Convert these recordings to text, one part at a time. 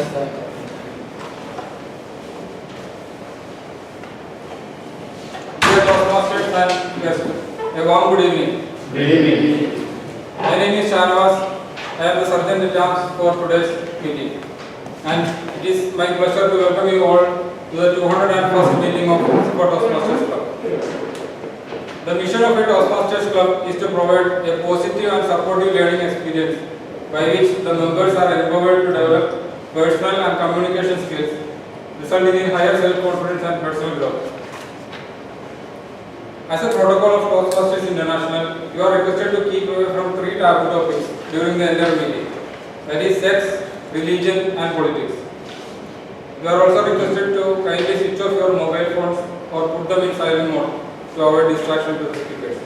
Dear Toastmasters and guests, a warm good evening. Good evening. My name is Shanavas. I am the Surgeon in Charge for today's meeting. And it is my pleasure to welcome you all to the 201st meeting of Mussafah Toastmasters Club. The mission of a Toastmasters Club is to provide a positive and supportive learning experience by which the members are empowered to develop personal and communication skills, resulting in higher self-confidence and personal growth. As a protocol of Toastmasters International, you are requested to keep away from 3 taboo topics during the entire meeting, that is sex, religion and politics. You are also requested to kindly switch off your mobile phones or put them in silent mode to avoid distraction to the speakers.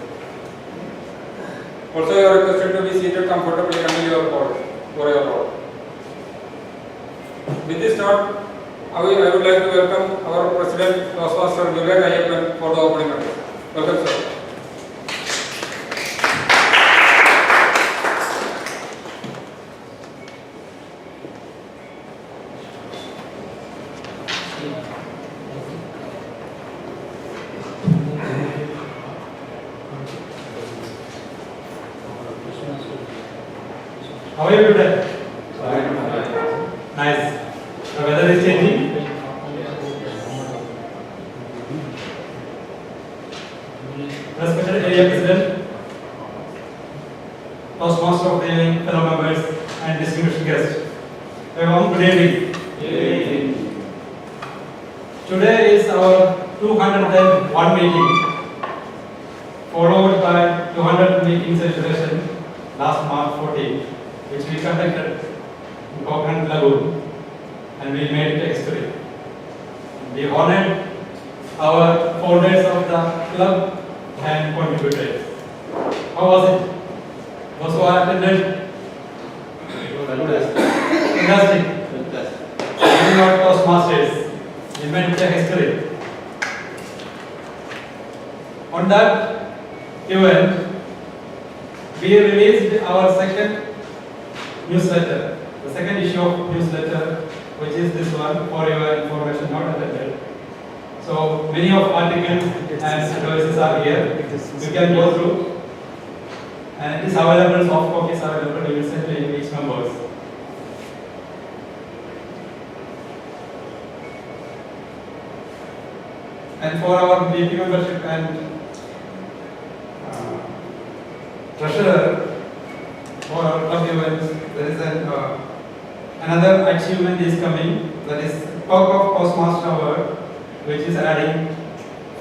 Also, you are requested to be seated comfortably until you are called for your role. With this note, I would like to welcome our President, Toastmaster Vivek Ayappan, for the opening address. Welcome, sir. How are you today? Nice. The weather is changing. Respected area president, Toastmaster of the evening, fellow members, and distinguished guests. A warm good evening. Today is our 201 meeting, followed by 200 meeting celebration last March 14, which we conducted in Coconut Lagoon, and we made it history. We honored our founders of the club and contributors. How was it? Those who are attended? Fantastic. We are Toastmasters. We made it history. On that event, we released our second newsletter, the second issue of newsletter, which is this one, for your information, not attended. So many of articles and advices are here. You can go through, and it is available. Soft copies are available. We will send to each members. And for our VP membership and treasurer for our club events, there is another achievement is coming, that is Talk of Toastmaster Award, which is adding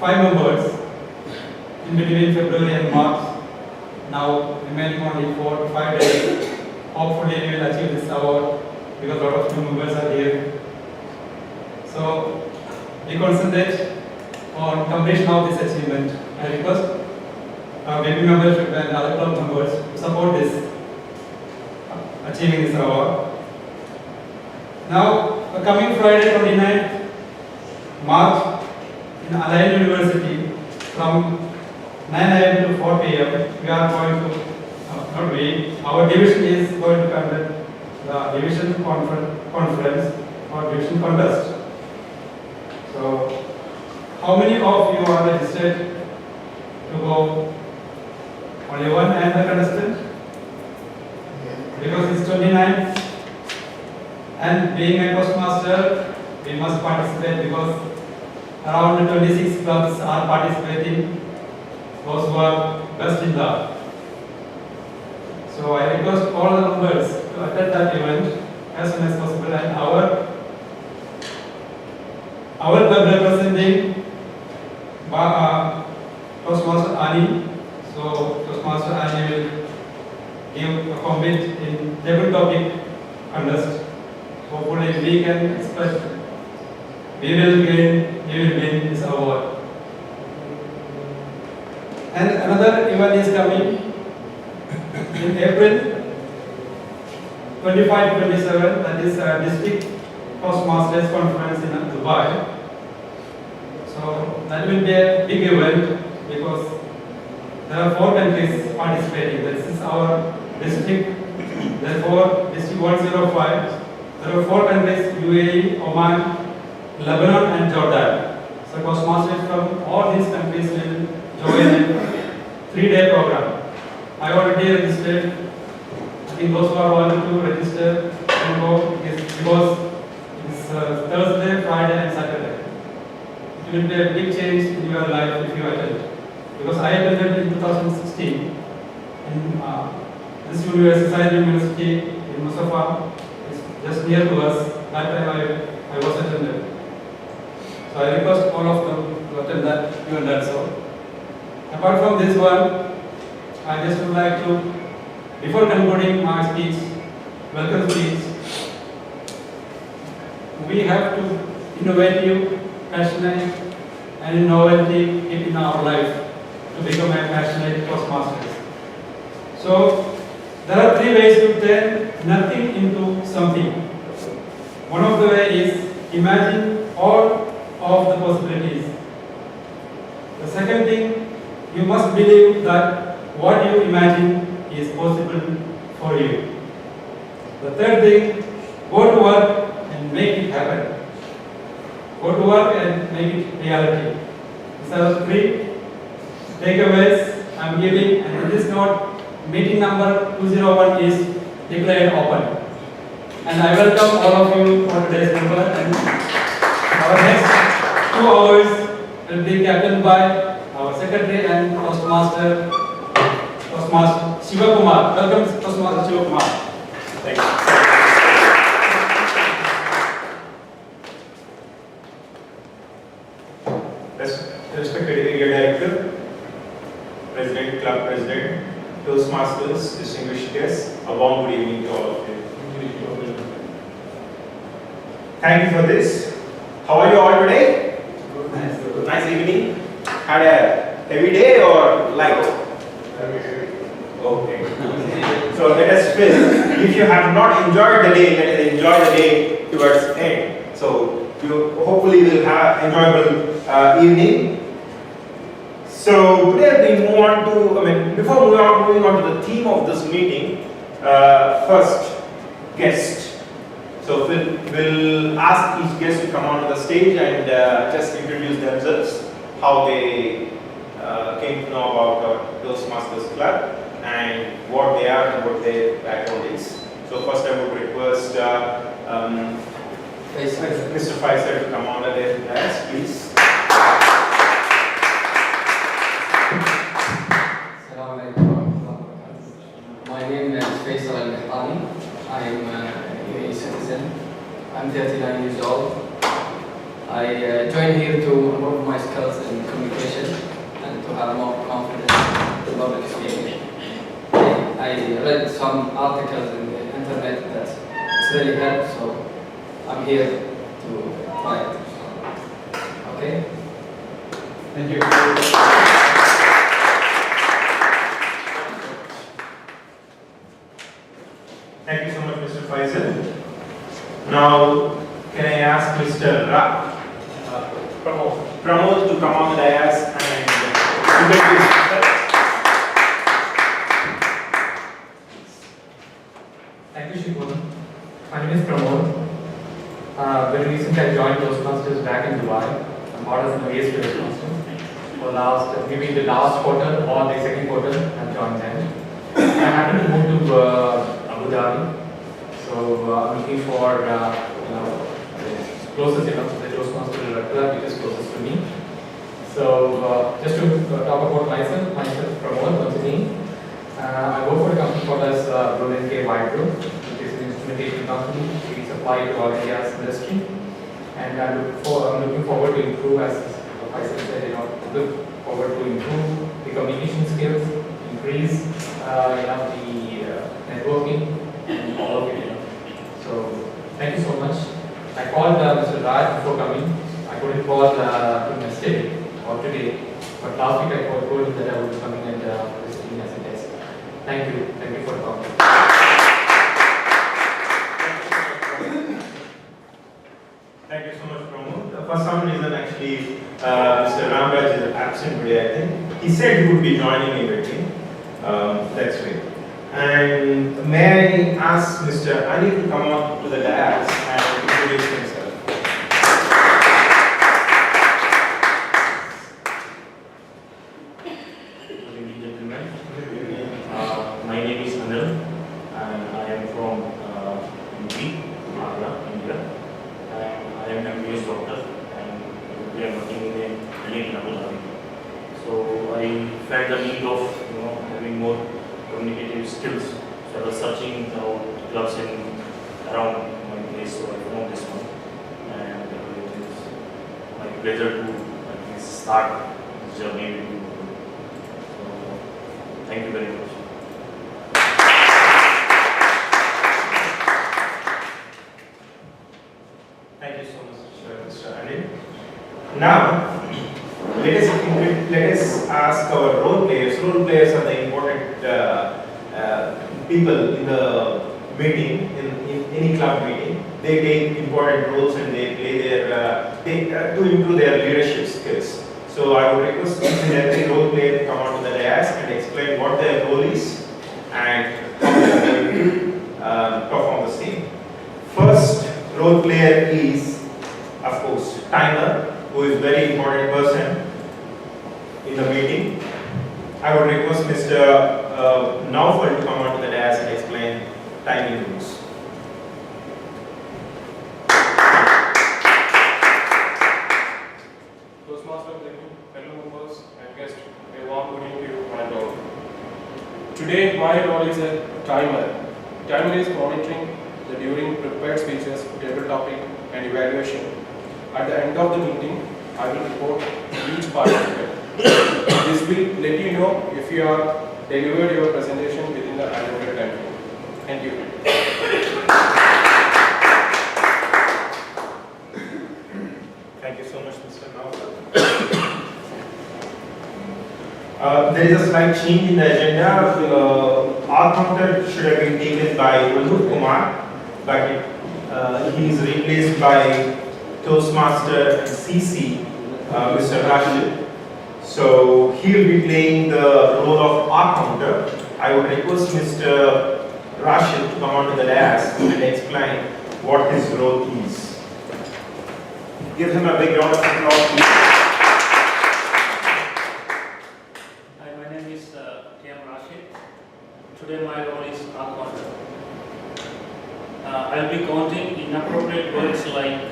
5 members in between February and March. Now remaining only 4 to 5 days. Hopefully we will achieve this award because a lot of new members are here. So we concentrate on completion of this achievement. I request our baby membership and other club members to support this, achieving this award. Now, coming Friday 29th March in Allied University from 9 a.m. to 4 p.m. we are going to, our division is going to conduct the division conference or division contest. So, how many of you are registered to go? Only one and the contestant? Because it's 29th, and being a Toastmaster, we must participate because around 26 clubs are participating, those who are best in the. So I request all the members to attend that event as soon as possible, and our club representing Toastmaster Ani. So Toastmaster Ani will give a comment in table topic contest. Hopefully we can expect we will win this award. And another event is coming in April 25-27, that is District Toastmasters Conference in Dubai. So that will be a big event because there are 4 countries participating. This is our district. Therefore, District 105 There are 4 countries: UAE, Oman, Lebanon, and Jordan. So Toastmasters from all these countries will join a 3-day program. I already registered. I think those who are wanting to register can go because it's Thursday, Friday, and Saturday. It will be a big change in your life if you attend. Because I attended in 2016 in this society university in Mussafah. It's just near to us. That time I was attended. So I request all of them to attend that event also. Apart from this one, I just would like to, before concluding my speech, welcome speech, we have to innovative, passionate, and innovative in our life to become a passionate Toastmasters. So there are 3 ways to turn nothing into something. One of the way is imagine all of the possibilities. The second thing, you must believe that what you imagine is possible for you. The third thing, go to work and make it happen. Go to work and make it reality. These are the 3 takeaways I am giving, and in this note, meeting number 201 is declared open. And I welcome all of you for today's member, and our next 2 hours will be captained by our secretary and Toastmaster Shiva Kumar. Welcome, Toastmaster Shiva Kumar. Thank you. Respected Area Director, President, Club President, Toastmasters, distinguished guests, a warm good evening to all of you. Thank you for this. How are you all today? Nice evening. Had a heavy day or light? Okay. So let us fill. If you have not enjoyed the day, let us enjoy the day towards end. So you hopefully will have enjoyable evening. So today we move on to, before moving on to the theme of this meeting, first guest. So we'll ask each guest to come onto the stage and just introduce themselves, how they came to know about our Toastmasters Club and what they are and what their background is. So first I would request Mr. Faisal to come on the dais, please. My name is Faisal Al-Mehtani. I am a UAE citizen. I'm 39 years old. I joined here to improve my skills in communication and to have more confidence in public speaking. I read some articles in the internet that it's really helped, so I'm here to try it. Okay? Thank you. Thank you so much, Mr. Faisal. Now, can I ask Mr. Pramod to come on the dais and introduce himself? Thank you, Shikun. My name is Pramod. Very recently I joined Toastmasters back in Dubai. I'm part of the base Toastmasters. Maybe the last quarter or the second quarter, I've joined them. I happened to move to Abu Dhabi. So I'm looking for the closest, the Toastmasters club which is closest to me. So just to talk about myself, Pramod, once again. I work for a company called as Brunel K. White Group, which is an instrumentation company. We supply to oil and gas industry, and I'm looking forward to improve, as Faisal said, look forward to improve the communication skills, increase the networking, and all of it. So thank you so much. I called Mr. Raj before coming. I couldn't call him yesterday or today, but last week I told him that I would be coming and visiting as a guest. Thank you for the comment. Thank you so much, Pramod. For some reason, actually, Mr. Ramraj is absent today, I think. He said he would be joining in between. That's great. And may I ask Mr. Ali to come up to the dais and introduce himself. Good evening, gentlemen. My name is Anil, and I am from UP, Agra, India. And I am an MBS doctor, and we are working in a clinic in Abu Dhabi. So I felt the need of having more communicative skills. So I was searching out clubs in around my place, so I found this one, and it is my pleasure to start this journey with you. Thank you very much. Thank you so much, Mr. Anil. Now, let us ask our role players. Role players are the important people in the meeting, in any club meeting. They take important roles and they play their to improve their leadership skills. So I would request each and every role player to come onto the dais and explain what their role is and how they are going to perform the same. First role player is, of course, timer, who is very important person in the meeting. I would request Mr. Naufal to come onto the dais and explain timing rules. Toastmasters, fellow members and guests, a warm good evening to you and all. Today, my role is a timer. Timer is monitoring the during prepared speeches, table topic, and evaluation. At the end of the meeting, I will report each participant. This will let you know if you have delivered your presentation within the allocated time. Thank you. Thank you so much, Mr. Naufal. There is a slight change in the agenda. Our counter should have been taken by Anur Kumar, but he is replaced by Toastmaster and CC, Mr. Rashid. So he will be playing the role of our counter. I would request Mr. Rashid to come onto the dais and explain what his role is. Give him a big round of applause, please. Hi, my name is T.M. Rashid. Today my role is counter. I'll be counting inappropriate words like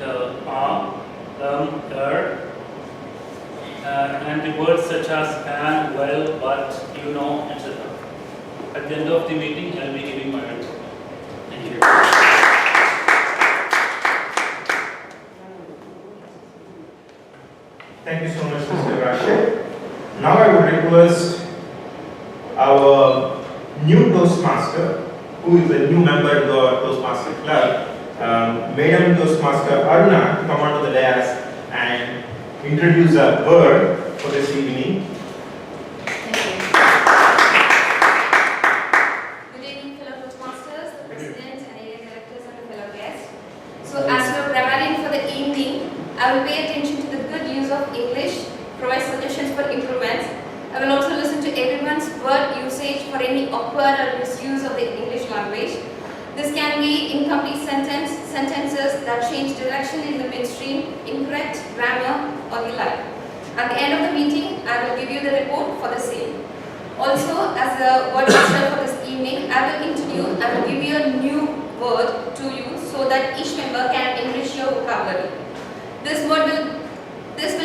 and the words such as can, well, but, you know, etc. At the end of the meeting, I'll be giving my report. Thank you. Thank you so much, Mr. Rashid. Now I would request our new Toastmaster, who is a new member of the Toastmaster Club, Madam Toastmaster Aruna, to come onto the dais and introduce a word for this evening. Thank you. Good evening, fellow Toastmasters, the President, and area directors, and the fellow guests. So, as we're preparing for the evening, I will pay attention to the good use of English, provide suggestions for improvements. I will also listen to everyone's word usage for any awkward or misuse of the English language. This can be incomplete sentences that change direction in the midstream, incorrect grammar, or the like. At the end of the meeting, I will give you the report for the same. Also, as the word master for this evening, I will introduce and will give you a new word to use so that each member can enrich your vocabulary. This will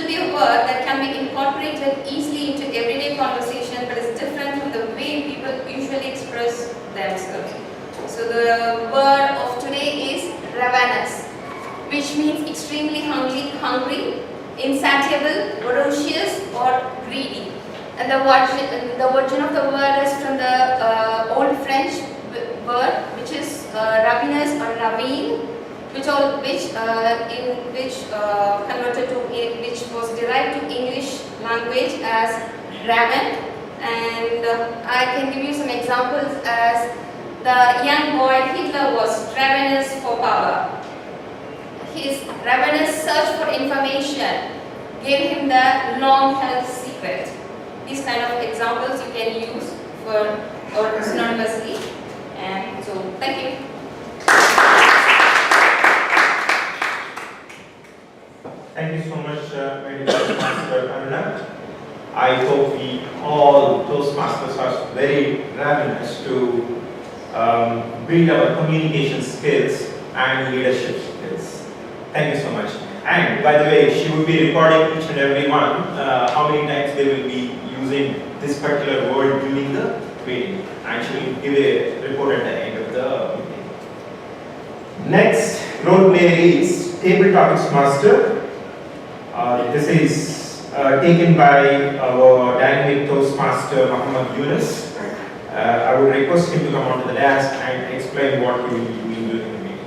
be a word that can be incorporated easily into everyday conversation, but is different from the way people usually express themselves. So the word of today is ravenous, which means extremely hungry, insatiable, voracious, or greedy. And the origin of the word is from the Old French word, which is ravenous or ravine, which was derived to English language as raven. And I can give you some examples as the young boy Hitler was ravenous for power. His ravenous search for information gave him the long-held secret. These kind of examples you can use for or synonymously. And so, thank you. Thank you so much, my dear Toastmaster Aruna. I hope we all Toastmasters are very ravenous to build our communication skills and leadership skills. Thank you so much. And by the way, she will be recording each and every one, how many times they will be using this particular word during the meeting. And she will give a report at the end of the meeting. Next role play is Table Topics Master. This is taken by our dynamic Toastmaster Muhammad Yunus. I would request him to come onto the desk and explain what we will be doing during the meeting.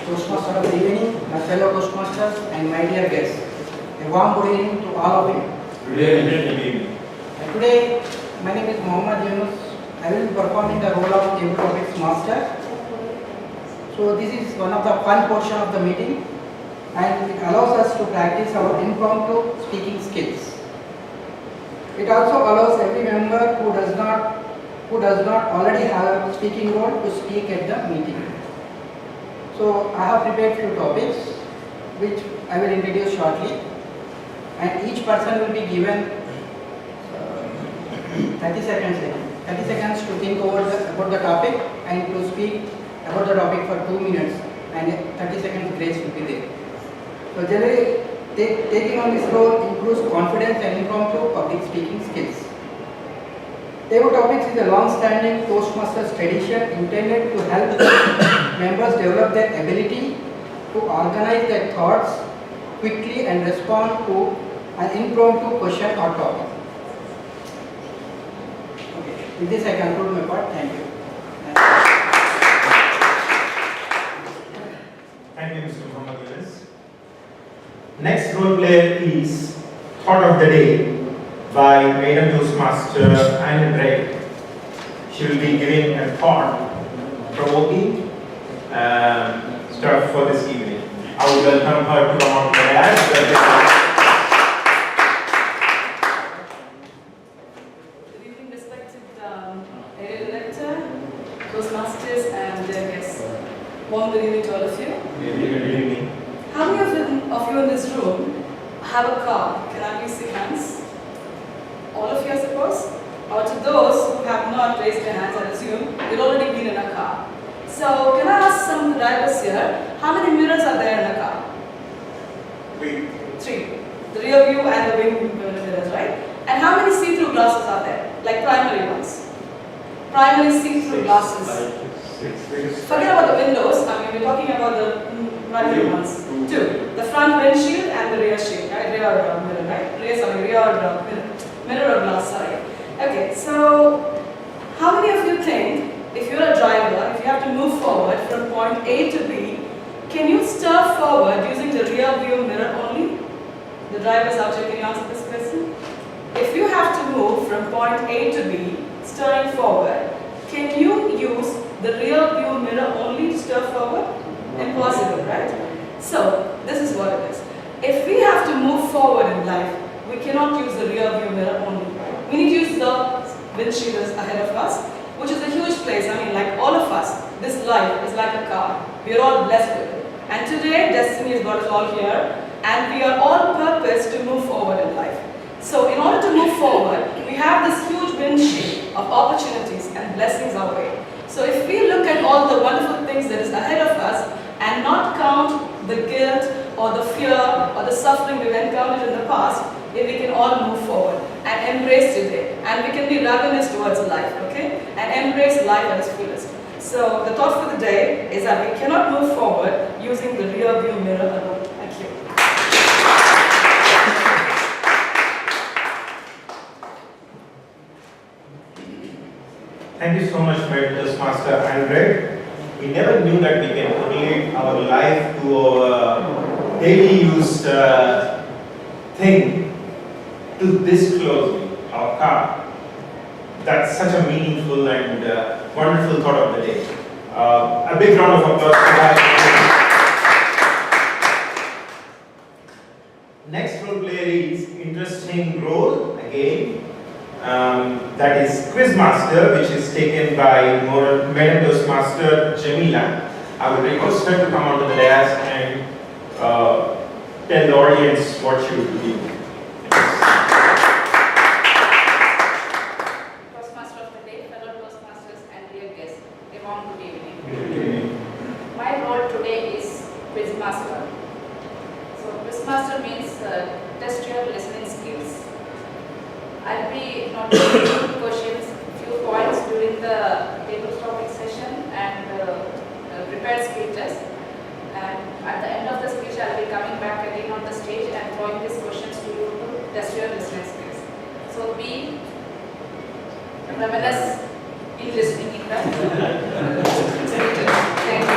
Toastmaster of the evening, my fellow Toastmasters and my dear guests. A warm good evening to all of you. Good evening. Today, my name is Muhammad Yunus. I will be performing the role of Table Topics Master. So this is one of the fun portion of the meeting, and it allows us to practice our impromptu speaking skills. It also allows every member who does not already have a speaking role to speak at the meeting. So I have prepared few topics which I will introduce shortly, and each person will be given 30 seconds to think about the topic and to speak about the topic for 2 minutes, and 30 seconds grace will be there. So generally, taking on this role improves confidence and impromptu public speaking skills. Table Topics is a long-standing Toastmasters tradition intended to help members develop their ability to organize their thoughts quickly and respond to an impromptu question or topic. Okay, with this I conclude my part. Thank you. Thank you, Mr. Muhammad Yunus. Next role player is Thought of the Day by Madam Toastmaster Anne Bray. She will be giving a thought-provoking stuff for this evening. I would welcome her to come on to the dais. Good evening, respected area director, Toastmasters, and their guests. Warm good evening to all of you. Good evening. How many of you in this room have a car? Can I please see hands? All of you, I suppose? Or to those who have not raised their hands, I assume you've already been in a car. So, can I ask some of the drivers here, how many mirrors are there in a car? 3. The rear view and the wing mirrors, right? And how many see-through glasses are there? Like primary ones? Primary see-through glasses. 6. Forget about the windows, I mean we're talking about the primary ones. 2. The front windshield and the rear shield, right? Rear mirror, right? Mirror or glass, sorry. Okay, so how many of you think if you're a driver, if you have to move forward from point A to B, can you stir forward using the rear view mirror only? The drivers out here, can you answer this question? If you have to move from point A to B, stirring forward, can you use the rear view mirror only to stir forward? Impossible, right? So, this is what it is. If we have to move forward in life, we cannot use the rear view mirror only. We need to use the windshield ahead of us, which is a huge place. I mean, like all of us, this life is like a car. We are all blessed with it. And today, destiny has got us all here, and we are all purposed to move forward in life. So, in order to move forward, we have this huge windshield of opportunities and blessings our way. So, if we look at all the wonderful things that is ahead of us and not count the guilt or the fear or the suffering we've encountered in the past, if we can all move forward and embrace today, and we can be ravenous towards life, okay? And embrace life at its fullest. So the thought for the day is that we cannot move forward using the rear view mirror alone. Thank you. Thank you so much, Toastmaster Andre. We never knew that we can relate our life to our daily used thing to this closely, our car. That's such a meaningful and wonderful thought of the day. A big round of applause for that. interesting role again. That is Quiz Master, which is taken by Madam Toastmaster Jamila. I would request her to come onto the dais and tell the audience what she would do. Toastmaster of the day, fellow Toastmasters and dear guests, a warm good evening. My role today is Quiz Master. So Quiz Master means test your listening skills. I'll be not only few questions, few points during the table topic session and prepared speeches. And at the end of the speech, I'll be coming back again on the stage and throwing these questions to you to test your listening skills. So be reminisce in listening in the Thank you.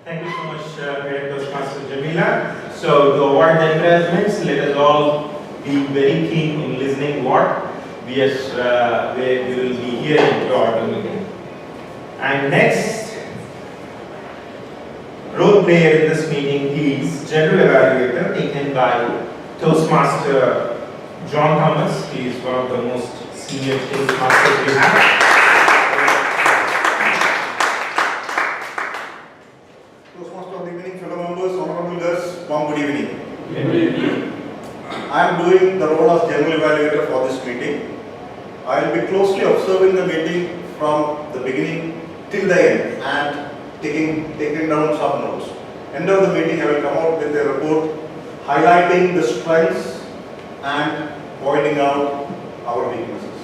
Thank you so much, Madam Toastmaster Jamila. So to avoid the embarrassments, let us all be very keen in listening what we will be hearing throughout the meeting. And next role player in this meeting is General Evaluator, taken by Toastmaster John Thomas. He is one of the most senior Toastmasters we have. Toastmaster of the evening, fellow members, honorable guests, warm good evening. I am doing the role of General Evaluator for this meeting. I will be closely observing the meeting from the beginning till the end and taking down some notes. End of the meeting, I will come out with a report highlighting the strengths and pointing out our weaknesses.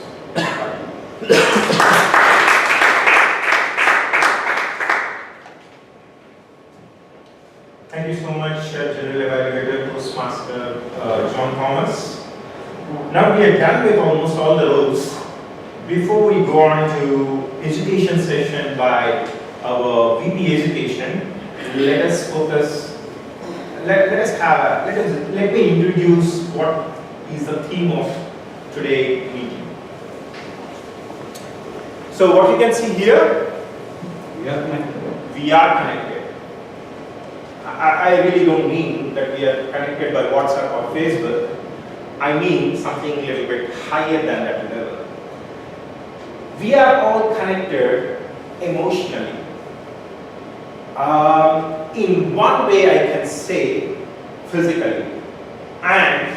Thank you so much, General Evaluator Toastmaster John Thomas. Now we are done with almost all the roles. Before we go on to education session by our VP Education, let us focus. Let me introduce what is the theme of today's meeting. So what you can see here, we are connected. I really don't mean that we are connected by WhatsApp or Facebook. I mean something a little bit higher than that level. We are all connected emotionally. In one way I can say physically. And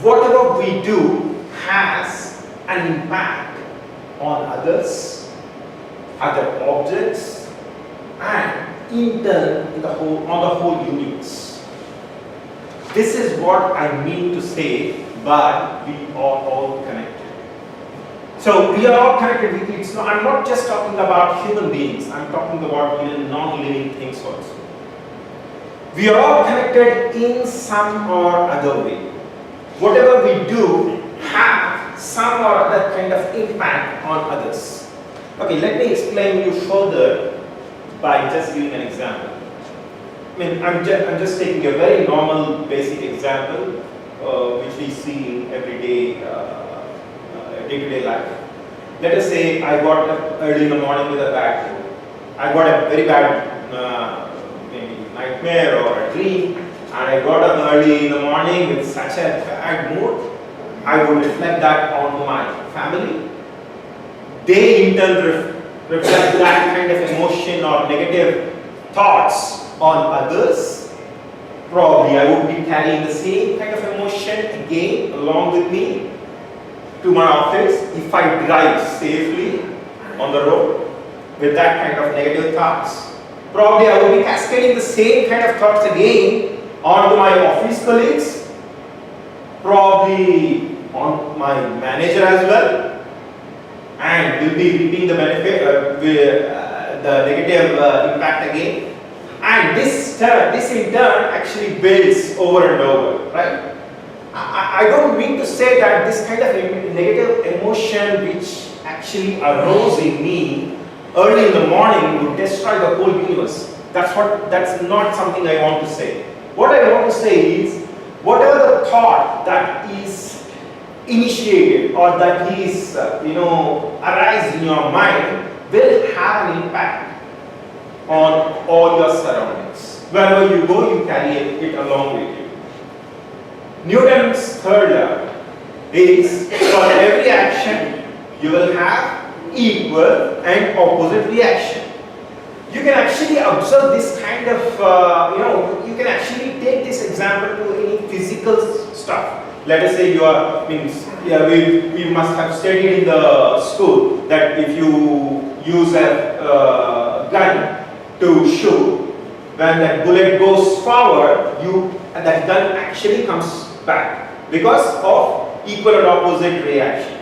whatever we do has an impact on others, other objects, and in turn on the whole universe. This is what I mean to say by we are all connected. So we are all connected. I'm not just talking about human beings. I'm talking about even non-living things also. We are all connected in some or other way. Whatever we do have some or other kind of impact on others. Okay, let me explain you further by just giving an example. I mean, I'm just taking a very normal, basic example, which we see in everyday, day-to-day life. Let us say I got up early in the morning with a bad mood. I got a very bad, maybe nightmare or a dream, and I got up early in the morning with such a bad mood. I would reflect that on my family. They in turn reflect that kind of emotion or negative thoughts on others. Probably I would be carrying the same kind of emotion again along with me to my office if I drive safely on the road with that kind of negative thoughts. Probably I would be cascading the same kind of thoughts again onto my office colleagues, probably on my manager as well, and will be reaping the benefit, the negative impact again. And this in turn actually builds over and over, right? I don't mean to say that this kind of negative emotion which actually arose in me early in the morning would destroy the whole universe. That's not something I want to say. What I want to say is, whatever the thought that is initiated or that is, arise in your mind will have an impact on all your surroundings. Wherever you go, you carry it along with you. Newton's third law is for every action you will have equal and opposite reaction. You can actually observe this kind of, you can actually take this example to any physical stuff. Let us say you are, we must have studied in the school that if you use a gun to shoot, when that bullet goes forward, that gun actually comes back because of equal and opposite reaction.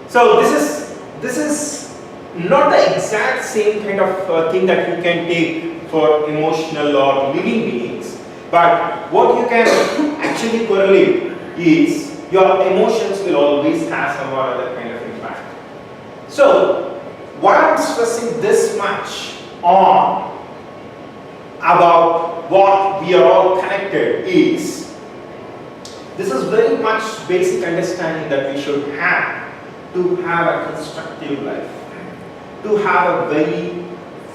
So this is not the exact same kind of thing that you can take for emotional or living beings, but what you can actually correlate is your emotions will always have some or other kind of impact. So why I'm stressing this much on about what we are all connected is, this is very much basic understanding that we should have to have a constructive life, to have a very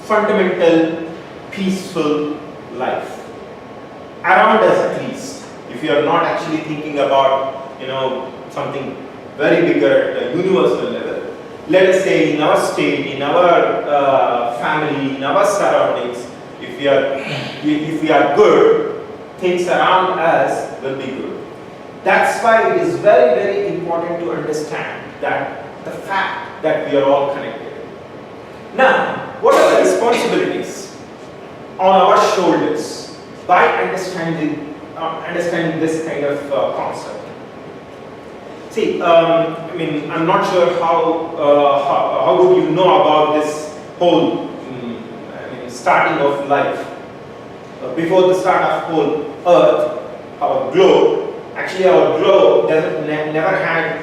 fundamental, peaceful life. Around us at least, if you are not actually thinking about, something very bigger at a universal level. Let us say in our state, in our family, in our surroundings, if we are good, things around us will be good. That's why it is very, very important to understand that the fact that we are all connected. Now, what are the responsibilities on our shoulders by understanding this kind of concept? See, I'm not sure how would you know about this whole starting of life. Before the start of whole Earth, our globe, actually our globe never had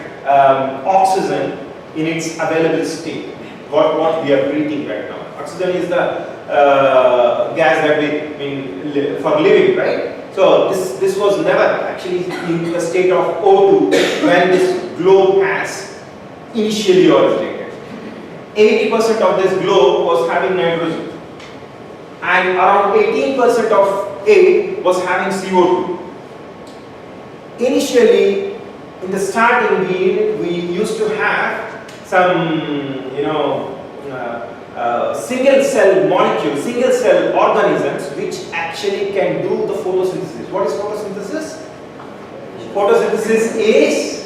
oxygen in its available state. What we are breathing right now. Oxygen is the gas that we for living, right? So this was never actually in the state of O2 when this globe has initially originated. 80% of this globe was having nitrogen, and around 18% of it was having CO2. Initially, in the starting, we used to have some, single cell molecules, single cell organisms which actually can do the photosynthesis. What is photosynthesis? Photosynthesis is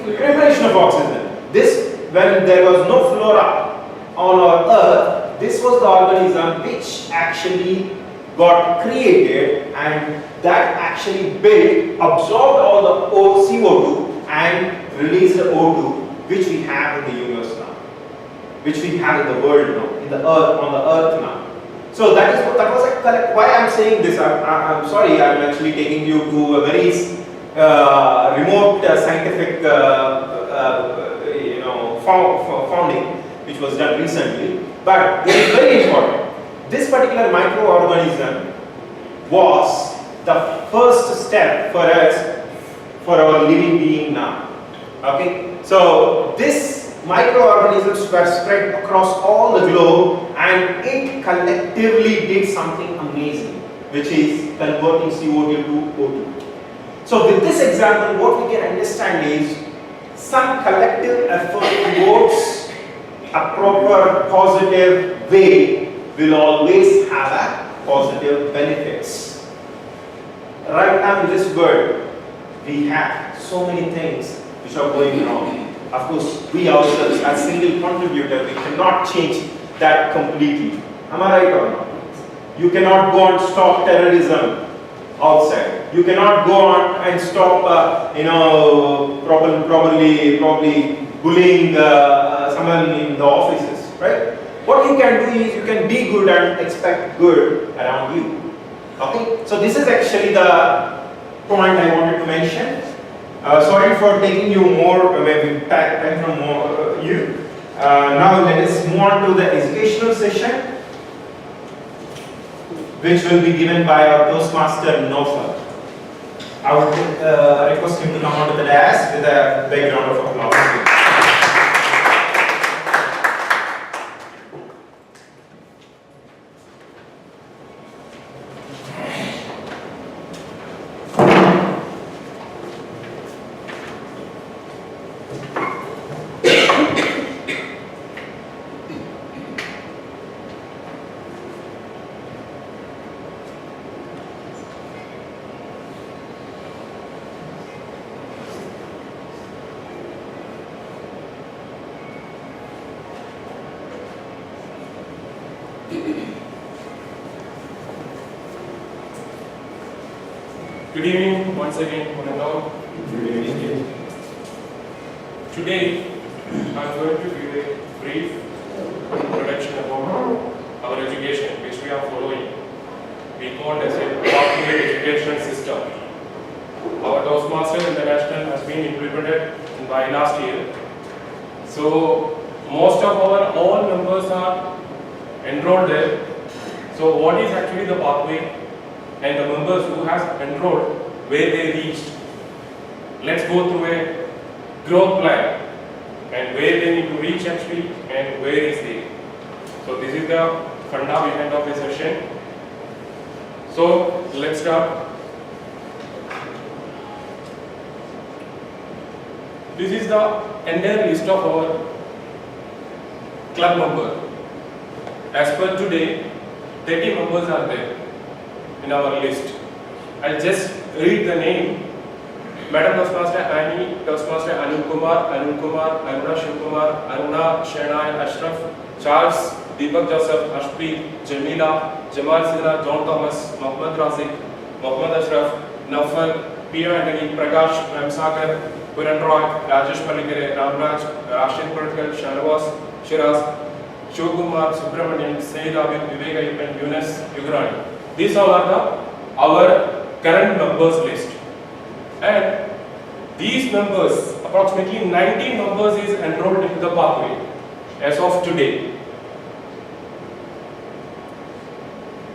preparation of oxygen. This, when there was no flora on our Earth, this was the organism which actually got created, and that actually absorbed all the CO2 and released the O2 which we have in the universe now, which we have in the world now, on the Earth now. So that was why I'm saying this. I'm sorry, I'm actually taking you to a very remote scientific founding which was done recently, but it is very important. This particular microorganism was the first step for us, for our living being now. Okay, so this microorganisms were spread across all the globe, and it collectively did something amazing, which is converting CO2 to O2. So with this example, what we can understand is some collective effort towards a proper positive way will always have a positive benefits. Right now in this world, we have so many things which are going wrong. Of course, we ourselves as single contributor, we cannot change that completely. Am I right or not? You cannot go and stop terrorism outside. You cannot go on and stop, probably bullying someone in the offices, right? What you can do is you can be good and expect good around you. Okay? So this is actually the point I wanted to mention. Sorry for taking you more, maybe time from you. Now let us move on to the educational session, which will be given by our Toastmaster Mussafah. I would request him to come onto the dais with a big round of applause. Good evening once again, one and all. Today, I am going to give a brief introduction about our education, which we are following. We call it as a pathway education system. Our Toastmasters International has been implemented by last year. So, most of our all members are enrolled there. So, what is actually the pathway? And the members who has enrolled, where they reached. Let's go through a growth plan and where they need to reach actually and where is they. So this is the funda behind of the session. So let's start. This is the entire list of our club members. As per today, 30 members are there in our list. I'll just read the name. Madam Toastmaster Annie, Toastmaster Anil Kumar, Aruna Shivkumar, Aruna Shenai, Ashraf, Charles, Deepak Joseph, Ashpreet, Jamila, Jamal Sidra, John Thomas, Mohammad Razik, Mohammad Ashraf, Nafal, Pio Anthony, Prakash, Ramsakar, Puran Roy, Rajesh Palikare, Ramraj, Rashid Puratkar, Shanavas, Shiraz, Shivkumar, Subramanian, Sayyid Abid, Vivek Ayupan, Yunus, Yugrani. These all are our current members list. And these members, approximately 19 members is enrolled into the pathway as of today.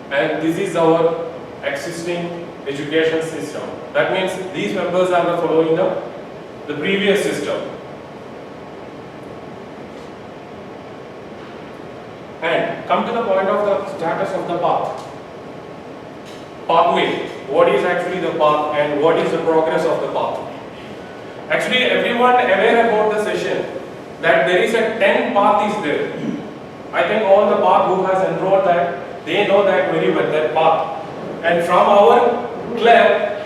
And this is our existing education system. That means these members are following the previous system. And come to the point of the status of the path. Pathway. What is actually the path and what is the progress of the path? Actually, everyone aware about the session that there is a 10 path is there. I think all the path who has enrolled that, they know that very well, that path. And from our club,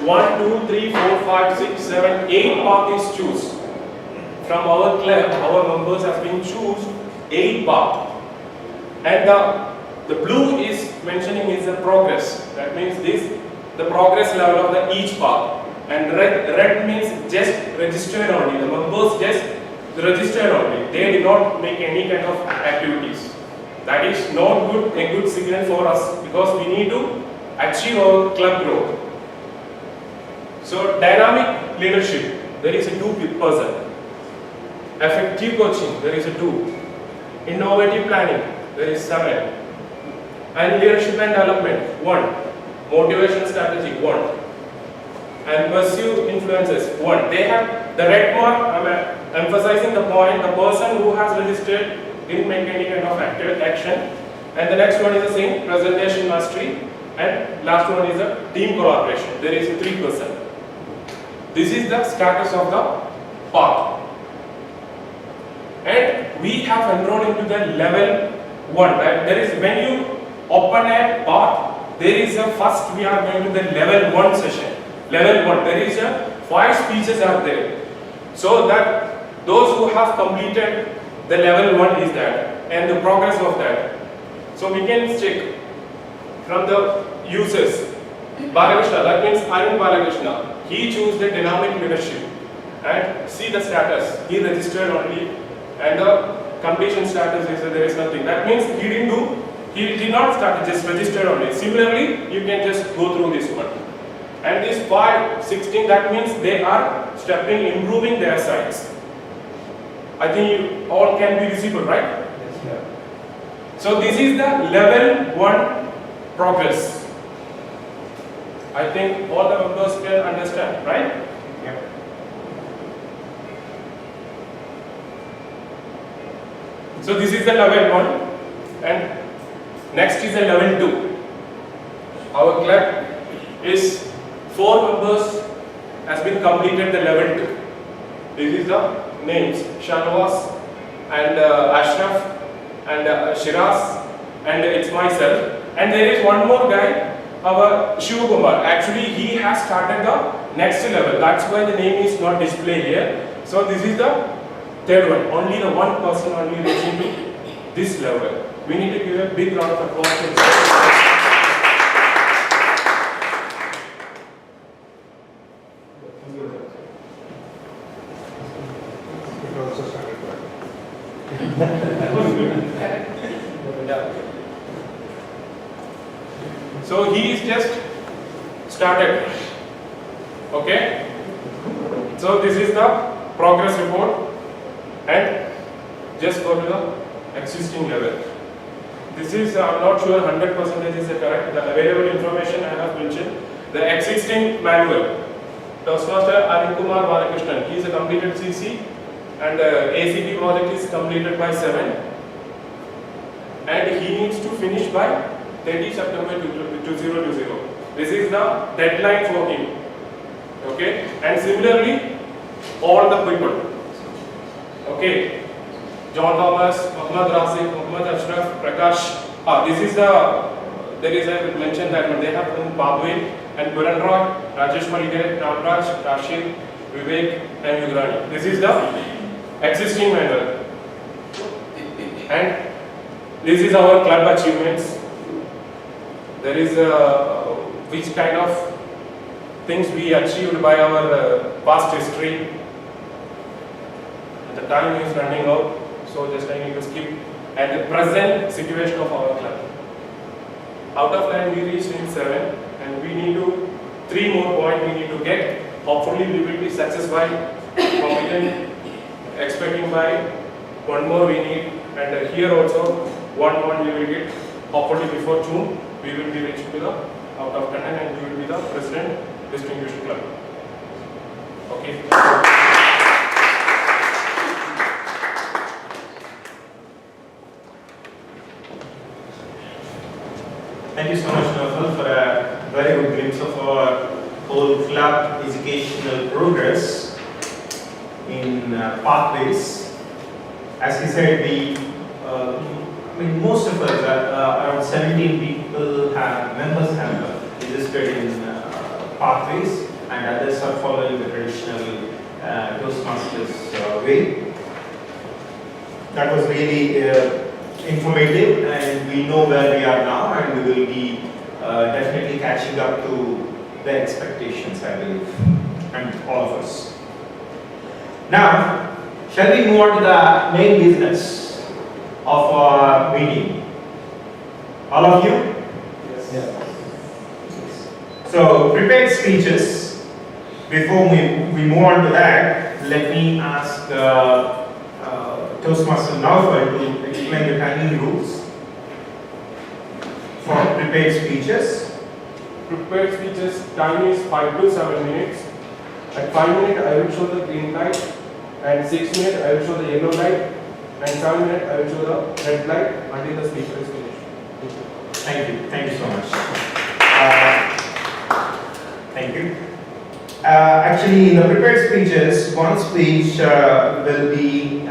1, 2, 3, 4, 5, 6, 7, 8 path is choose. From our club, our members have been choose 8 path. And the blue is mentioning is the progress. That means the progress level of the each path. And red means just registered only. The members just registered only. They did not make any kind of activities. That is not a good signal for us because we need to achieve our club growth. So dynamic leadership, there is a 2 person. Effective coaching, there is a 2. Innovative planning, there is 7. And leadership and development, 1. Motivation strategy, 1. And pursue influences, 1. They have the red mark. I'm emphasizing the point. The person who has registered didn't make any kind of active action. And the next one is the same, presentation mastery. And last one is a team collaboration. There is a 3%. This is the status of the path. And we have enrolled into the level 1. Right? There is when you open a path, there is a first we are going to the level 1 session. Level 1, there is a 5 speeches are there. So that those who have completed the level 1 is that and the progress of that. So we can check from the users. Balakrishna, that means Arun Balakrishna. He chose the dynamic leadership and see the status. He registered only and the completion status is that there is nothing. That means he did not start, just registered only. Similarly, you can just go through this one. And this 5, 16, that means they are stepping, improving their sides. I think you all can be visible, right? Yes, sir. So this is the level 1 progress. I think all the members can understand, right? Yeah. So this is the level 1 and next is the level 2. Our club is 4 members has been completed the level 2. This is the names Shanavas and Ashraf and Shiraz and it's myself. And there is one more guy, our Shivkumar. Actually, he has started the next level. That's why the name is not displayed here. So this is the third one. Only the one person only reaching to this level. We need to give a big round of applause. So he is just started. Okay. So this is the progress report and just go to the existing level. This is, I'm not sure 100% is correct. The available information I have mentioned. The existing manual. Toastmaster Arinkumar Balakrishnan, he is a completed CC and ACT project is completed by 7 and he needs to finish by 30 September 2020. This is the deadline for him. Okay, and similarly all the people. Okay, John Thomas, Muhammad Rasif, Muhammad Ashraf, Prakash. This is the, there is I mentioned that they have done Babwin and Puran Roy, Rajesh Malige, Ramraj, Rashid, Vivek and Yugrani. This is the existing manual. And this is our club achievements. There is which kind of things we achieved by our past history. The time is running out, so just I need to skip. And the present situation of our club. Out of 9 we reached in 7 and we need to 3 more points we need to get. Hopefully we will be success by competent, expecting by 1 more we need, and here also 1 point we will get. Hopefully before June we will be reached to the out of 10 and we will be the president distinguished club. Okay. Thank you so much, Naufal, for a very good glimpse of our whole club educational progress in pathways. As he said, most of us, around 17 people members have registered in pathways, and others are following the traditional Toastmasters way. That was really informative, and we know where we are now, and we will be definitely catching up to the expectations, I believe, and all of us. Now, shall we move on to the main business of our meeting? All of you? Yes. Yeah. So, prepared speeches. Before we move on to that, let me ask Toastmaster Naufal to explain the timing rules for prepared speeches. Prepared speeches time is 5 to 7 minutes. At 5 minutes I will show the green light, and 6 minutes I will show the yellow light, and 7 minutes I will show the red light until the speaker is finished. Thank you so much. Thank you. Actually, in the prepared speeches, one speech will be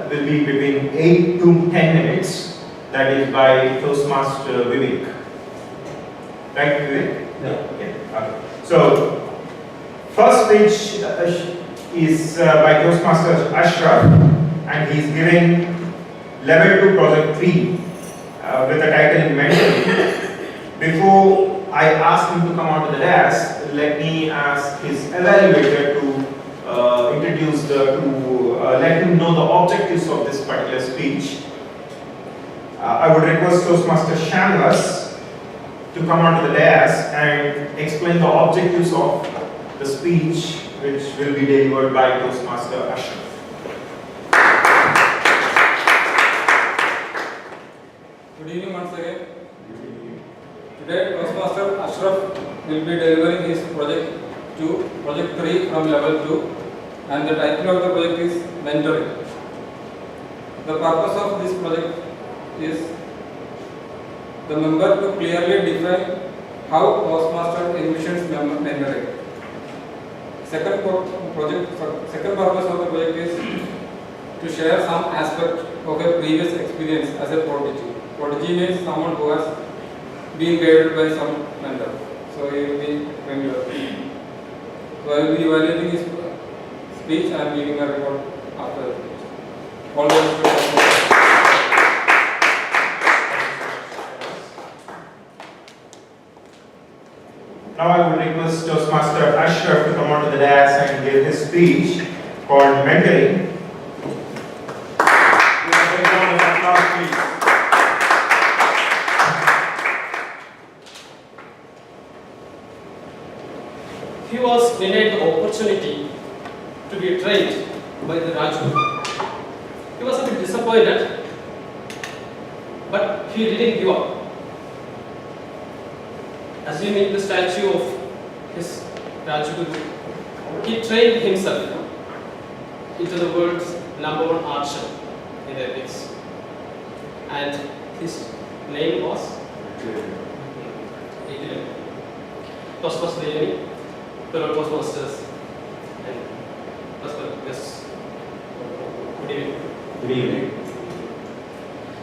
between 8 to 10 minutes. That is by Toastmaster Vivek. Right, Vivek? Yeah. Okay. So, first speech is by Toastmaster Ashraf, and he is giving Level 2 Project 3 with the title Mentoring. Before I ask him to come onto the desk, let me ask his evaluator to let him know the objectives of this particular speech. I would request Toastmaster Shanwas to come onto the desk and explain the objectives of the speech which will be delivered by Toastmaster Ashraf. Good evening once again. Today, Toastmaster Ashraf will be delivering his project 3 from level 2, and the title of the project is Mentoring. The purpose of this project is the member to clearly define how Toastmaster envisions mentoring. Second purpose of the project is to share some aspect of a previous experience as a prodigy. Prodigy means someone who has been guided by some mentor. So he will be familiar. So I will be evaluating his speech and giving a report after the speech. All the Now I would request Toastmaster Ashraf to come onto the dais and give his speech called Mentoring. he was denied the opportunity to be trained by the Rajguru. He was a bit disappointed, but he didn't give up. Assuming the statue of his Rajguru, he trained himself into the world's #1 archer in the Olympics. And his name was Toastmasters, fellow Toastmasters, and yes. Good evening. Good evening.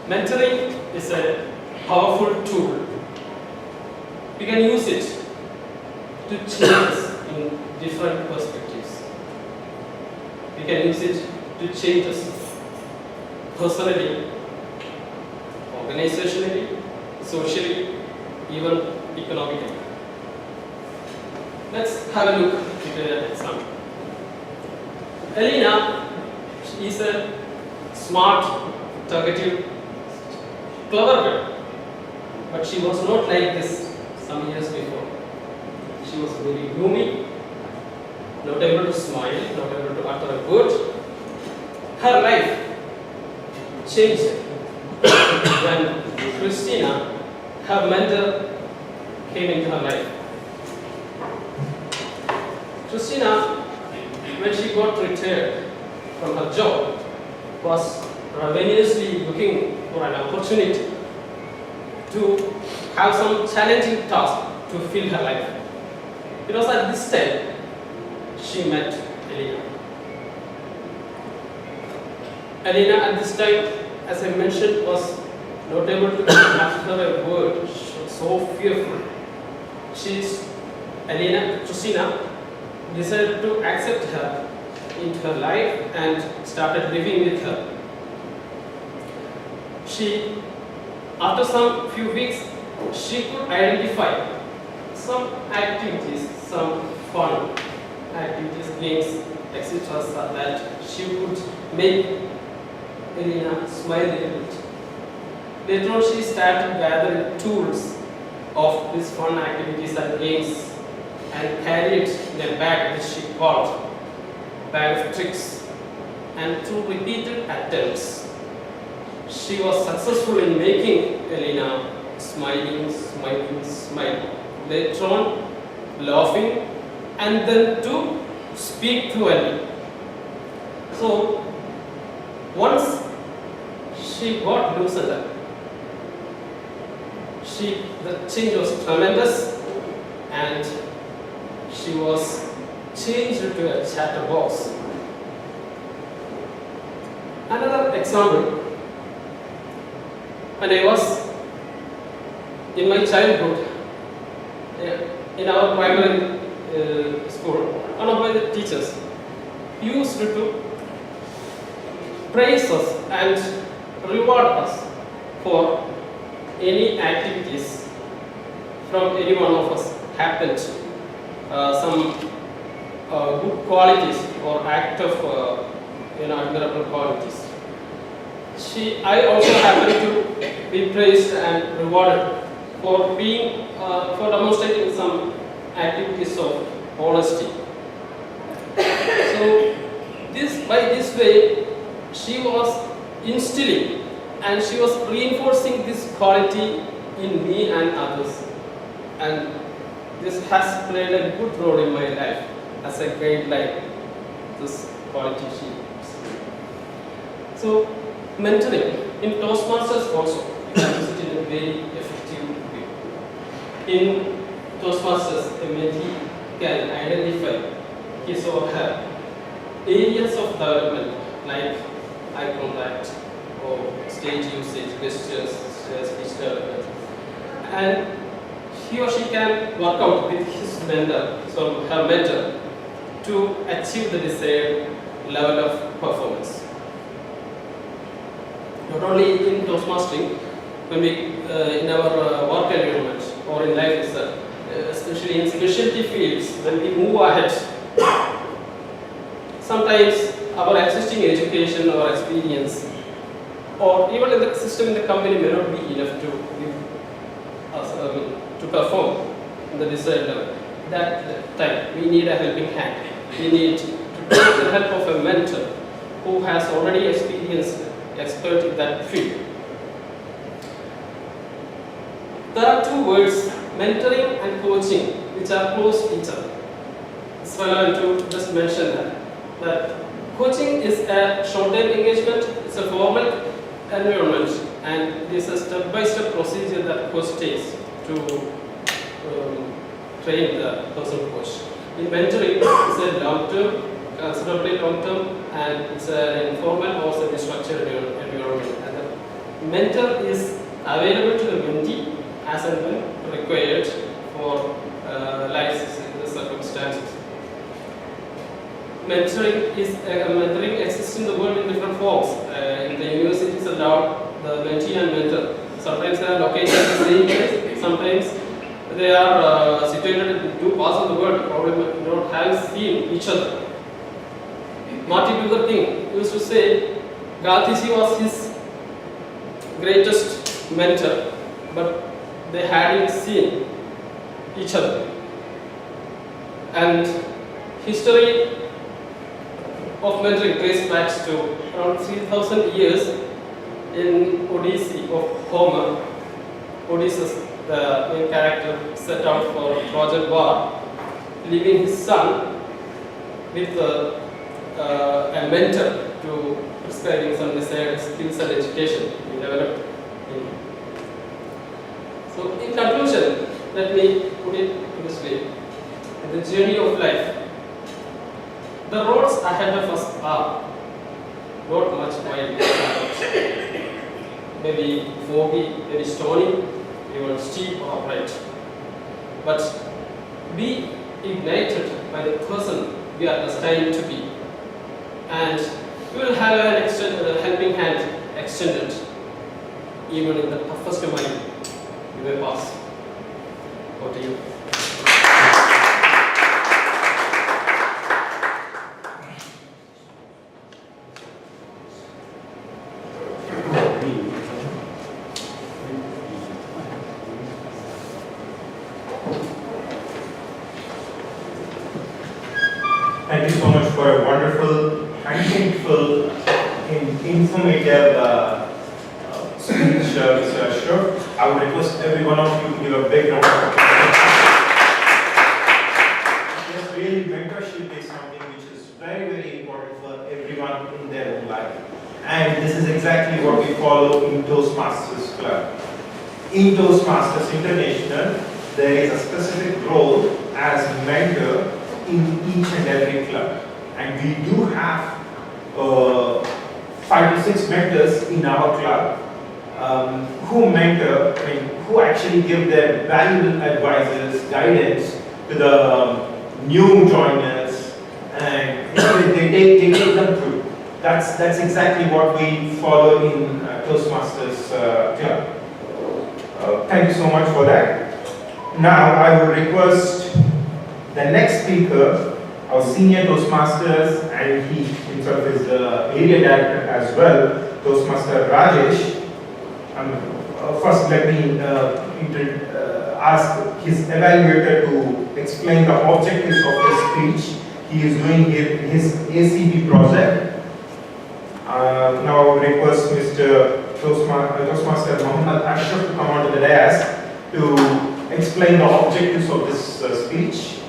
Mentoring is a powerful tool. We can use it to change us in different perspectives. We can use it to change us personally, organizationally, socially, even economically. Let's have a look at an example. Elena is a smart, talkative, clever girl, but she was not like this some years before. She was very gloomy, not able to smile, not able to utter a word. Her life changed when Christina, her mentor, came into her life. Christina, when she got retired from her job, was ravenously looking for an opportunity to have some challenging task to fill her life. It was at this time she met Elena. Elena at this time, as I mentioned, was not able to utter a word. She was so fearful. Christina decided to accept her into her life and started living with her. After some few weeks, she could identify some activities, some fun activities, games, etc. so that she would make Elena smile a little bit. Later on, she started gathering tools of these fun activities and games and carried in a bag which she called bag of tricks. And through repeated attempts, she was successful in making Elena smiling. Later on, laughing, and then to speak fluently. So, once she got loosened up, the change was tremendous, and she was changed to a chatterbox. Another example, when I was in my childhood, in our primary school, one of my teachers used to praise us and reward us for any activities from any one of us happened, some good qualities or act of admirable qualities. I also happened to be praised and rewarded for demonstrating some activities of honesty. So by this way, she was instilling and she was reinforcing this quality in me and others. And this has played a good role in my life as a guideline, this quality she has. So, mentoring in Toastmasters also, you can use it in a very effective way. In Toastmasters, a mentee can identify his or her areas of development like eye contact or stage usage, gestures, speech development, and he or she can work out with his mentor, so her mentor, to achieve the desired level of performance. Not only in Toastmastering, when we in our work environment or in life itself, especially in specialty fields, when we move ahead, sometimes our existing education or experience, or even in the system in the company, may not be enough to give us, to perform in the desired level. that time, we need a helping hand. We need to take the help of a mentor who has already experienced, expert in that field. There are two words, mentoring and coaching, which are close to each other. It's relevant to just mention that coaching is a short-term engagement, it's a formal environment, and it is a step-by-step procedure that coach takes to train the person coach. In mentoring, it's a long-term, considerably long-term, and it's an informal or semi-structured environment. And the mentor is available to the mentee as and when required for life circumstances. Mentoring exists in the world in different forms. In the universities allowed the mentee and mentor. Sometimes they are located in the same place, sometimes they are situated in two parts of the world, probably not have seen each other. Martin Luther King used to say Gandhiji was his greatest mentor, but they hadn't seen each other. And history of mentoring traces back to around 3,000 years in Odyssey of Homer. Odysseus, the main character, set out for Trojan War, leaving his son with a mentor to prescribing some desired skills and education he developed. So, in conclusion, let me put it this way: the journey of life. The roads ahead of us are not much wide, maybe foggy, maybe stony, even steep or upright. But be ignited by the person we are destined to be, and we will have a helping hand extended even in the toughest moment you may pass. Over to you. Thank you so much for a wonderful, insightful, informative speech, Mr. Ashraf. I would request every one of you to give a big round of applause. Yes, really, mentorship is something which is very, very important for everyone in their own life. And this is exactly what we follow in Toastmasters Club. In Toastmasters International, there is a specific role as mentor in each and every club, and we do have 5 to 6 mentors in our club who actually give their valuable advices, guidance to the new joiners, and they take them through. That's exactly what we follow in Toastmasters Club. Thank you so much for that. Now I will request the next speaker, our senior Toastmasters, and he himself is the area director as well, Toastmaster Rajesh. First, let me ask his evaluator to explain the objectives of his speech. He is doing his ACB project. Now I will request Mr. Toastmaster Muhammad Ashraf to come onto the dais to explain the objectives of this speech.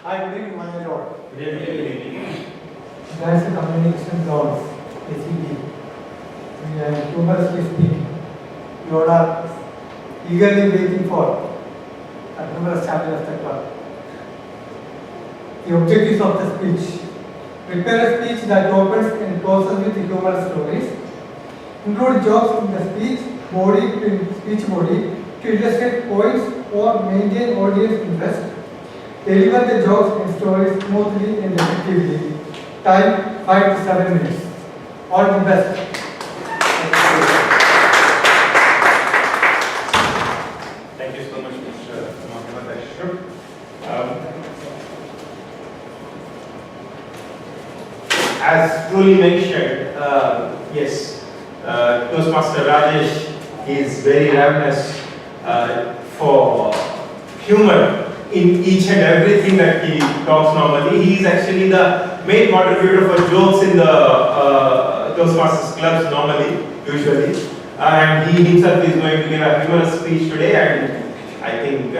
Hi, good evening, my lord. Good evening. There is a communication zones, ACB. We are humorously speaking. You all are eagerly waiting for a humorous chapter of the club. The objectives of the speech: prepare a speech that opens and closes with humorous stories. Include jokes in the speech body to illustrate points or maintain audience interest. Deliver the jokes and stories smoothly and effectively. Time 5 to 7 minutes. All the best. Thank you so much, Mr. Muhammad Ashraf. As truly mentioned, yes, Toastmaster Rajesh he is very ravenous for humor in each and everything that he talks normally. He is actually the main contributor for jokes in the Toastmasters clubs normally, usually. And he himself is going to give a humorous speech today, and I think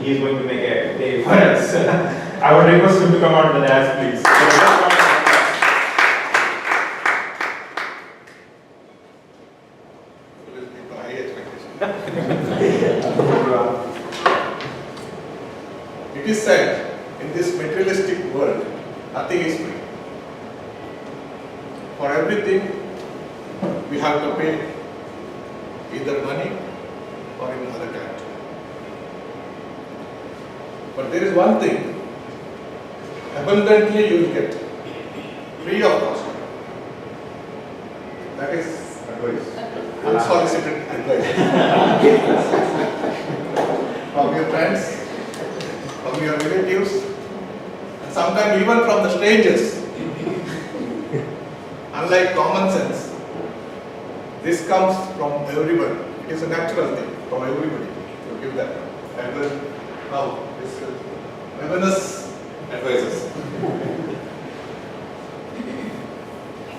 he is going to make a day for us. I would request him to come on to the dance, please. It is said, in this materialistic world, nothing is free. For everything, we have to pay either money or in other kind. But there is one thing, abundantly you will get, free of cost. That is advice, unsolicited advice. From your friends, from your relatives, and sometimes even from the strangers. Unlike common sense, this comes from everyone. It is a natural thing from everybody to give that. And now, this ravenous advisors.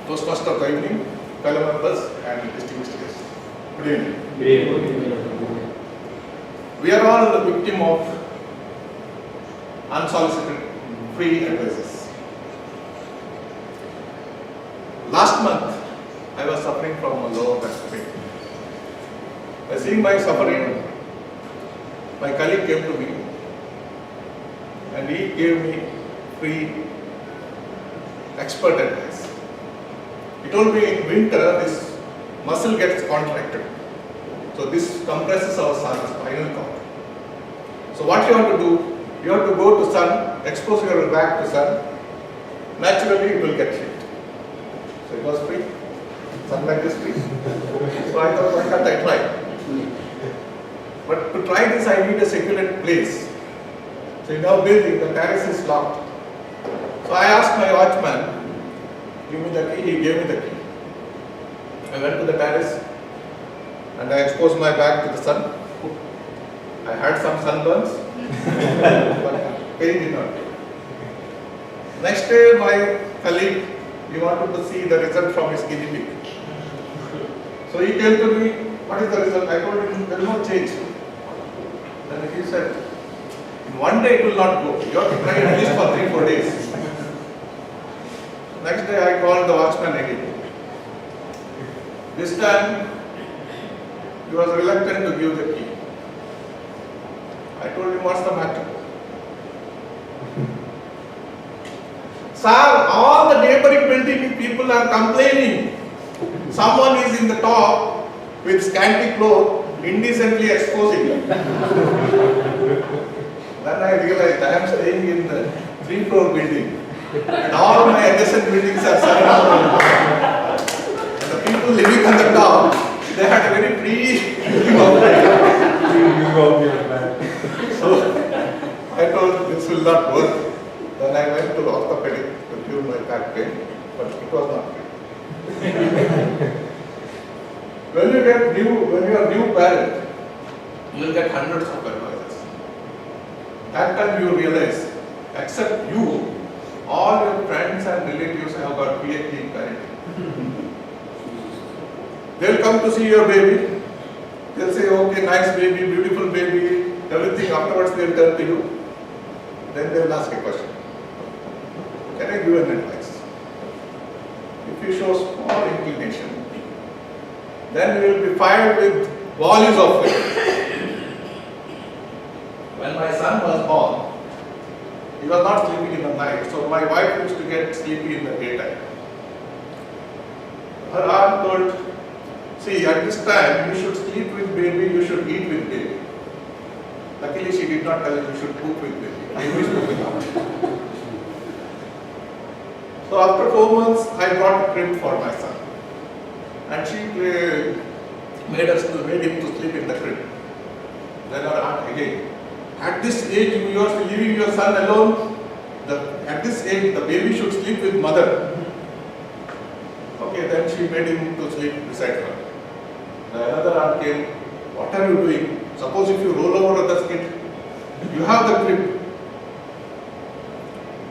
Toastmaster of the evening, fellow members, and distinguished guests. Good evening. Good evening. We are all the victim of unsolicited free advices. Last month, I was suffering from a lower back pain. By seeing my suffering, my colleague came to me and he gave me free expert advice. He told me in winter this muscle gets contracted. So this compresses our spinal cord. So what you have to do, you have to go to sun, expose your back to sun, naturally it will get heat. So it was free, sunlight is free. So I thought, why can't I try? But to try this I need a secluded place. So in our building the terrace is locked. So I asked my watchman, give me the key, he gave me the key. I went to the terrace and I exposed my back to the sun. I had some sunburns, but pain did not. Next day my colleague, he wanted to see the result from his guinea pig. So he came to me, what is the result? I told him, there is no change. Then he said, in one day it will not go. You have to try at least for 3-4 days. Next day I called the watchman again. This time he was reluctant to give the key. I told him, what's the matter? Sir, all the neighboring building people are complaining. Someone is in the top with scanty clothes, indecently exposing. Then I realized I am staying in the 3-floor building and all my adjacent buildings are surrounded. And the people living on the top, they had a very free view of life. So I told this will not work. Then I went to the orthopedic to cure my back pain, but it was not free. When you are new parent, you will get hundreds of advisors. That time you realize, except you, all your friends and relatives have got PhD in parenting. They will come to see your baby. They will say, okay, nice baby, beautiful baby, everything. Afterwards they will turn to you. Then they will ask a question. Can I give an advice? If you show small inclination, then you will be fired with volleys of questions. When my son was born, he was not sleeping in the night, so my wife used to get sleepy in the daytime. Her aunt told, see, at this time you should sleep with baby, you should eat with baby. Luckily she did not tell you should cook with baby. Baby should cook with her. So after 4 months, I brought a crib for my son. And she made him to sleep in the crib. Then her aunt again, at this age you are leaving your son alone. At this age the baby should sleep with mother. Okay, then she made him to sleep beside her. Another aunt aunt came, what are you doing? Suppose if you roll over the skid, you have the grip.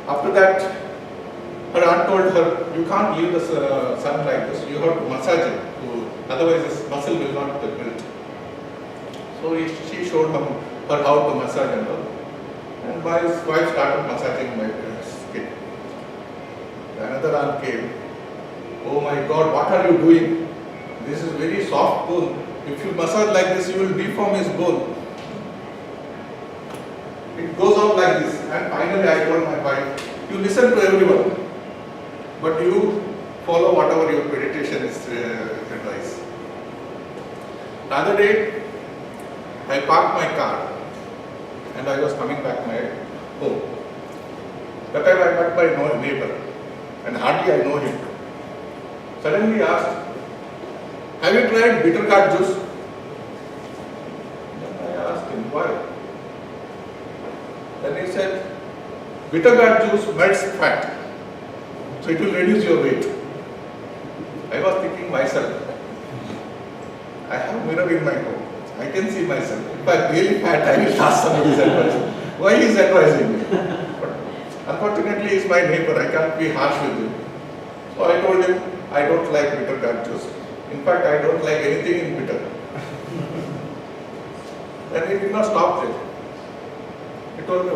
After that, her aunt told her, you can't leave the son like this, you have to massage him, otherwise his muscle will not build. So she showed her how to massage and all. And my wife started massaging my skin. Another aunt came, oh my God, what are you doing? This is very soft bone. If you massage like this, you will deform his bone. It goes out like this. And finally I told my wife, you listen to everyone, but you follow whatever your meditation is advice. The other day, I parked my car and I was coming back my home. That time I met my neighbor and hardly I know him. Suddenly asked, have you tried bitter gourd juice? Then I asked him, why? Then he said, bitter gourd juice melts fat, so it will reduce your weight. I was thinking myself, I have a mirror in my home. I can see myself. If I am really fat, I will ask somebody's advice. Why he is advising me? But unfortunately, he is my neighbor. I can't be harsh with him. So I told him, I don't like bitter gourd juice. In fact, I don't like anything in bitter. Then he did not stop there. He told me,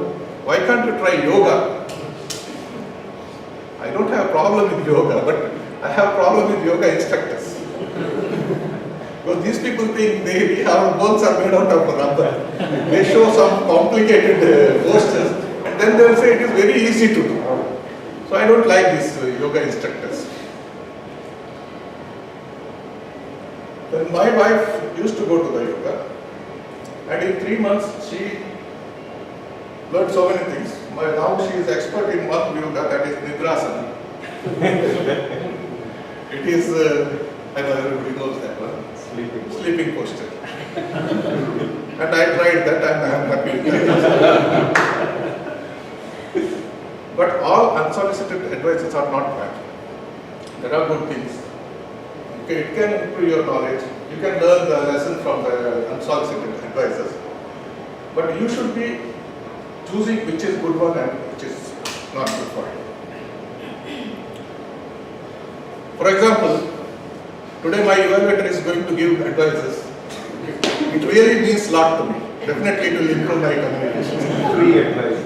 why can't you try yoga? I don't have a problem with yoga, but I have a problem with yoga instructors. Because these people think our bones are made out of rubber. They show some complicated postures and then they will say it is very easy to do. So I don't like these yoga instructors. Then my wife used to go to the yoga and in 3 months she learned so many things. Now she is expert in one yoga, that is Nidrasana. It is, I know everybody knows that one. Sleeping posture. And I tried that and I am happy with that. But all unsolicited advices are not bad. There are good things. Okay, it can improve your knowledge. You can learn the lesson from the unsolicited advices. But you should be choosing which is good one and which is not good for you. For example, today my evaluator is going to give advices. It really means a lot to me. Definitely it will improve my communication. Free advice.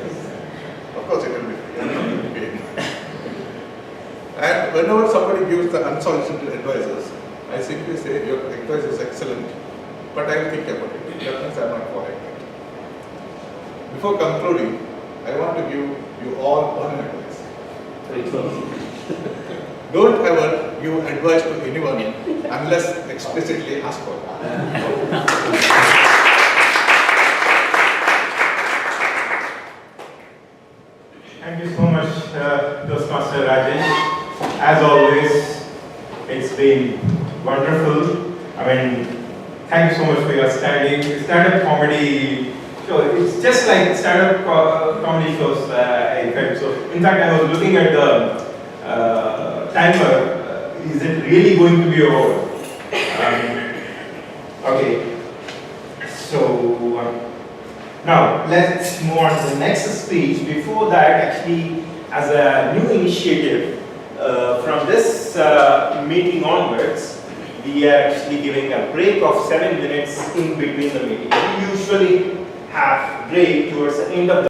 Of course it will be free. And whenever somebody gives the unsolicited advices, I simply say your advice is excellent, but I will think about it. That means I am not following it. Before concluding, I want to give you all one advice. Don't ever give advice to anyone unless explicitly asked for. Thank you so much, Toastmaster Rajesh. As always, it's been wonderful. I mean, thank you so much for your stand-up comedy show. It's just like stand-up comedy shows, I felt. So, in fact, I was looking at the timer. Is it really going to be over? Okay. So, now let's move on to the next speech. Before that, actually, as a new initiative, from this meeting onwards, we are actually giving a break of 7 minutes in between the meeting. We usually have break towards the end of the